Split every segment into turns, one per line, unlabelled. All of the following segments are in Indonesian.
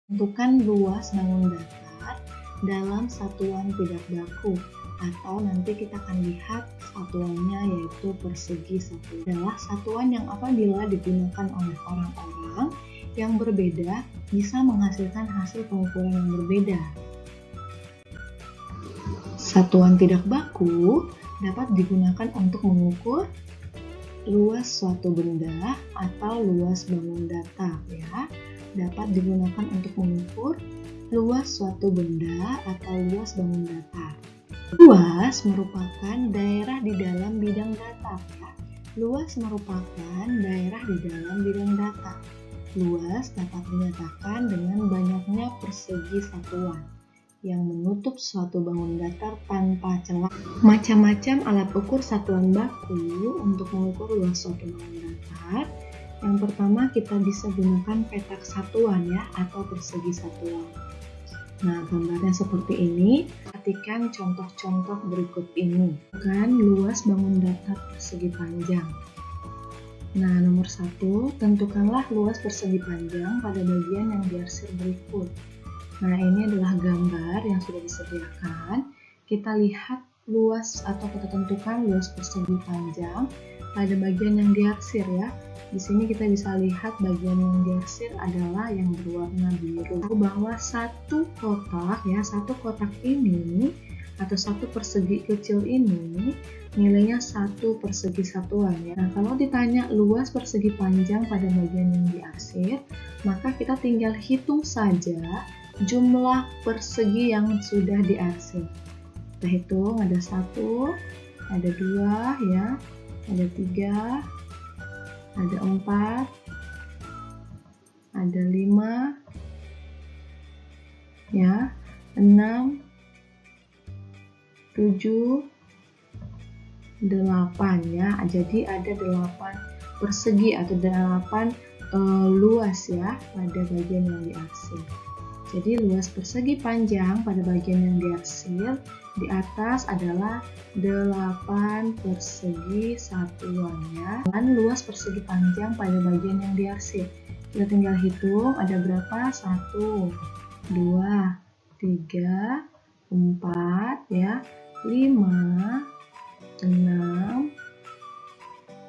Tentukan luas bangun datar dalam satuan tidak baku, atau nanti kita akan lihat satuannya yaitu persegi satuan. Adalah satuan yang apabila digunakan oleh orang-orang yang berbeda bisa menghasilkan hasil pengukuran yang berbeda. Satuan tidak baku dapat digunakan untuk mengukur luas suatu benda atau luas bangun datar ya. Dapat digunakan untuk mengukur luas suatu benda atau luas bangun datar. Luas merupakan daerah di dalam bidang datar ya. Luas merupakan daerah di dalam bidang datar. Luas dapat dinyatakan dengan banyaknya persegi satuan yang menutup suatu bangun datar tanpa celah. Macam-macam alat ukur satuan baku untuk mengukur luas suatu bangun datar. Yang pertama kita bisa gunakan petak satuan ya, atau persegi satuan. Nah, gambarnya seperti ini. Perhatikan contoh-contoh berikut ini. Kan luas bangun datar persegi panjang. Nah, nomor 1, tentukanlah luas persegi panjang pada bagian yang diarsir berikut. Nah, ini adalah gambar yang sudah disediakan. Kita lihat luas atau kita tentukan luas persegi panjang pada bagian yang diarsir ya. Di sini kita bisa lihat bagian yang diarsir adalah yang berwarna biru. Bahwa satu kotak ini atau satu persegi kecil ini nilainya 1 persegi satuan ya. Nah, kalau ditanya luas persegi panjang pada bagian yang diarsir, maka kita tinggal hitung saja jumlah persegi yang sudah diarsir. Kita hitung, ada 1, ada 2 ya, ada 3, ada 4, ada 5 ya, 6, 7, 8 ya. Jadi ada 8 persegi atau 8 luas ya pada bagian yang diarsir. Jadi luas persegi panjang pada bagian yang diarsir di atas adalah 8 persegi satuan ya. Dan luas persegi panjang pada bagian yang diarsir. Kita tinggal hitung ada berapa? 1, 2, 3, 4 ya, 5, 6,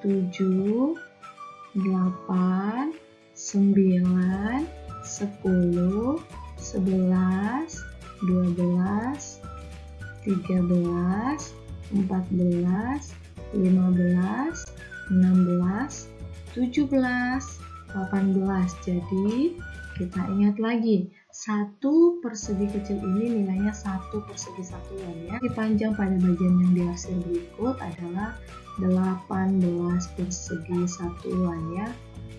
7, 8, 9, 10, 11, 12, 13, 14, 15, 16, 17, 18. Jadi kita ingat lagi, satu persegi kecil ini nilainya 1 persegi satuan ya. Panjang pada bagian yang diarsir berikut adalah 18 persegi satuan ya.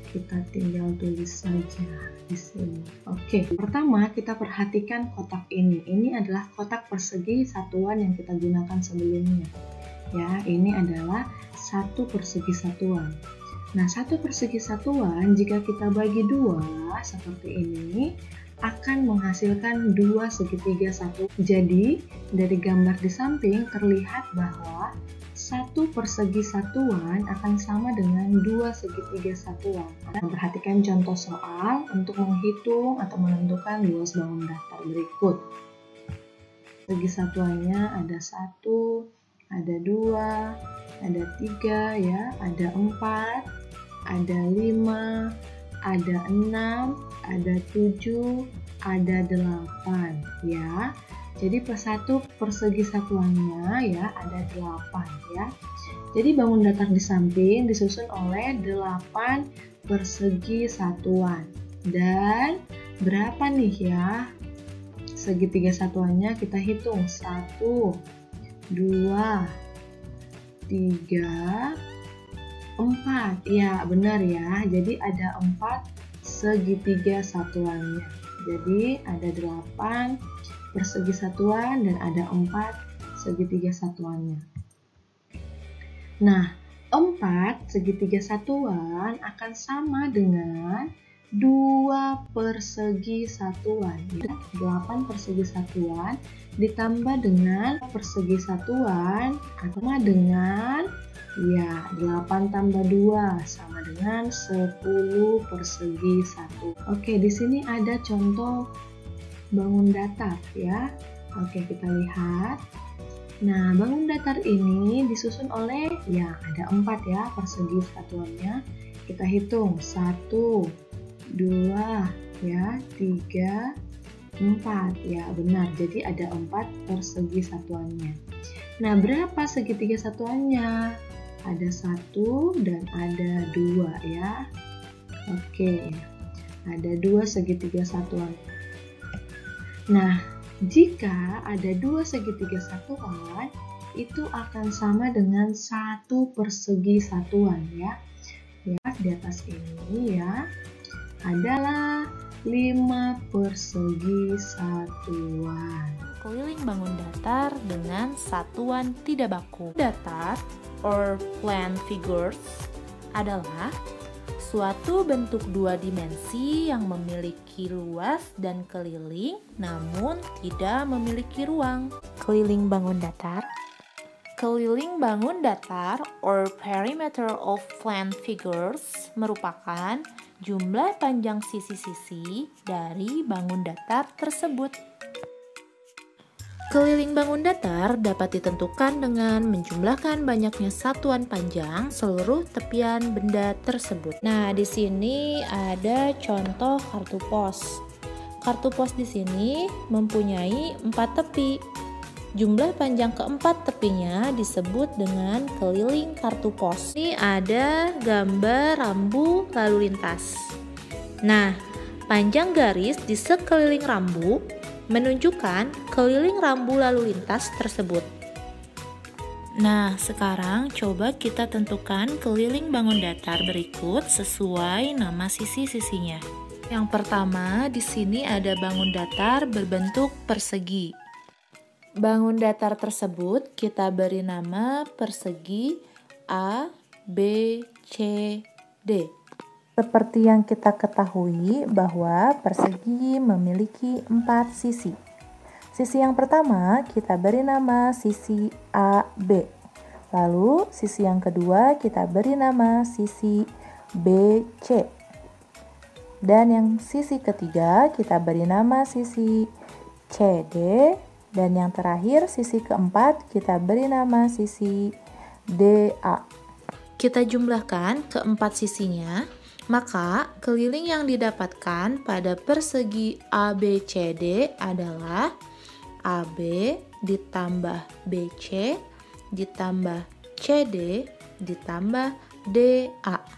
Kita tinggal tulis saja di sini. Oke, pertama kita perhatikan kotak ini. Ini adalah kotak persegi satuan yang kita gunakan sebelumnya. Ya, ini adalah 1 persegi satuan. Nah, 1 persegi satuan jika kita bagi 2 seperti ini akan menghasilkan 2 segitiga satuan. Jadi, dari gambar di samping terlihat bahwa 1 persegi satuan akan sama dengan 2 segitiga satuan. Perhatikan contoh soal untuk menghitung atau menentukan luas bangun datar berikut. Segi satuannya ada 1, ada 2, ada 3 ya, ada 4, ada 5, ada 6, ada 7, ada 8 ya. Jadi satu persegi satuannya ya ada 8 ya. Jadi bangun datar di samping disusun oleh 8 persegi satuan. Dan berapa nih ya segitiga satuannya, kita hitung 1, 2, 3, 4. Ya benar ya, jadi ada 4 segitiga satuannya. Jadi ada 8 persegi satuan dan ada 4 segitiga satuannya. Nah, 4 segitiga satuan akan sama dengan 2 persegi satuan. 8 persegi satuan ditambah dengan persegi satuan sama dengan 8 tambah 2 sama dengan 10 persegi 1. Oke, di sini ada contoh bangun datar ya. Oke, kita lihat. Nah, bangun datar ini disusun oleh ada 4 ya persegi satuannya. Kita hitung 1, 2, 3, 4. Ya, benar. Jadi ada 4 persegi satuannya. Nah, berapa segitiga satuannya? Ada 1 dan ada 2 ya. Oke. Ada 2 segitiga satuan. Nah, jika ada 2 segitiga satuan, itu akan sama dengan 1 persegi satuan ya. Di atas ini adalah 5 persegi satuan.
Keliling bangun datar dengan satuan tidak baku. Datar or plane figures adalah suatu bentuk 2 dimensi yang memiliki luas dan keliling namun tidak memiliki ruang. Keliling bangun datar. Keliling bangun datar or perimeter of plane figures merupakan jumlah panjang sisi-sisi dari bangun datar tersebut. Keliling bangun datar dapat ditentukan dengan menjumlahkan banyaknya satuan panjang seluruh tepian benda tersebut. Nah, di sini ada contoh kartu pos. Kartu pos di sini mempunyai 4 tepi. Jumlah panjang keempat tepinya disebut dengan keliling kartu pos. Ini ada gambar rambu lalu lintas. Nah, panjang garis di sekeliling rambu menunjukkan keliling rambu lalu lintas tersebut. Nah, sekarang coba kita tentukan keliling bangun datar berikut sesuai nama sisi-sisinya. Yang pertama, di sini ada bangun datar berbentuk persegi. Bangun datar tersebut kita beri nama persegi A, B, C, D. Seperti yang kita ketahui bahwa persegi memiliki 4 sisi. Sisi yang pertama kita beri nama sisi AB. Lalu sisi yang kedua kita beri nama sisi BC. Dan yang sisi ketiga kita beri nama sisi CD. Dan yang terakhir sisi keempat kita beri nama sisi DA. Kita jumlahkan keempat sisinya, maka keliling yang didapatkan pada persegi ABCD adalah AB ditambah BC ditambah CD ditambah DA.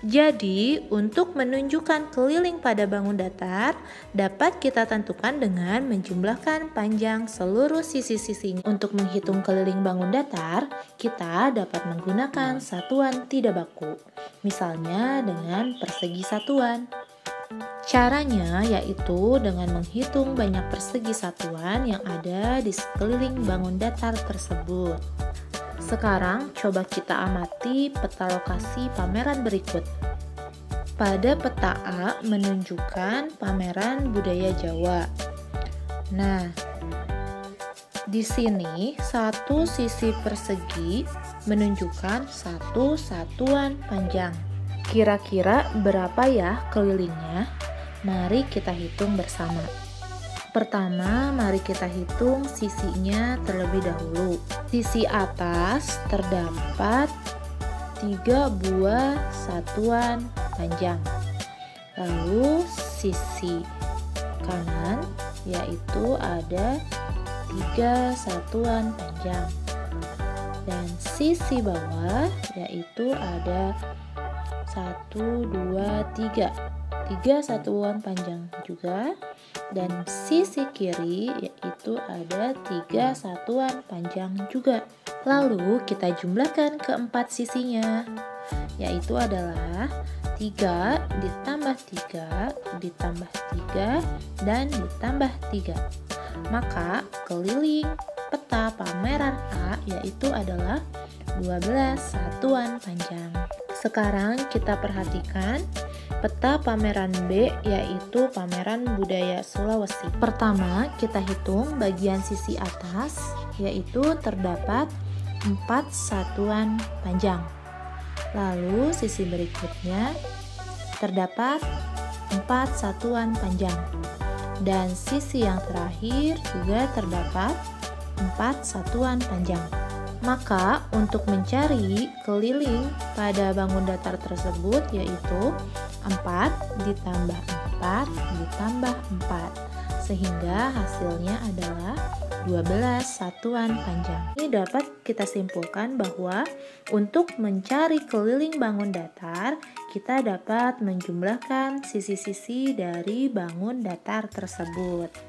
Jadi, untuk menunjukkan keliling pada bangun datar, dapat kita tentukan dengan menjumlahkan panjang seluruh sisi-sisinya. Untuk menghitung keliling bangun datar, kita dapat menggunakan satuan tidak baku, misalnya dengan persegi satuan. Caranya yaitu dengan menghitung banyak persegi satuan yang ada di sekeliling bangun datar tersebut. Sekarang coba kita amati peta lokasi pameran berikut. Pada peta A menunjukkan pameran budaya Jawa. Nah, di sini satu sisi persegi menunjukkan satu satuan panjang. Kira-kira berapa ya kelilingnya? Mari kita hitung bersama. Pertama, mari kita hitung sisinya terlebih dahulu. Sisi atas terdapat 3 buah satuan panjang. Lalu sisi kanan yaitu ada 3 satuan panjang. Dan sisi bawah yaitu ada 1, 2, 3. 3 satuan panjang juga. Dan sisi kiri yaitu ada 3 satuan panjang juga. Lalu kita jumlahkan keempat sisinya, yaitu adalah 3 ditambah 3 ditambah 3 dan ditambah 3. Maka keliling peta pameran A yaitu adalah 12 satuan panjang. Sekarang kita perhatikan Peta pameran B yaitu pameran budaya Sulawesi. Pertama, kita hitung bagian sisi atas yaitu terdapat 4 satuan panjang. Lalu sisi berikutnya terdapat 4 satuan panjang. Dan sisi yang terakhir juga terdapat 4 satuan panjang. Maka untuk mencari keliling pada bangun datar tersebut yaitu 4 ditambah 4 ditambah 4 sehingga hasilnya adalah 12 satuan panjang. Ini dapat kita simpulkan bahwa untuk mencari keliling bangun datar kita dapat menjumlahkan sisi-sisi dari bangun datar tersebut.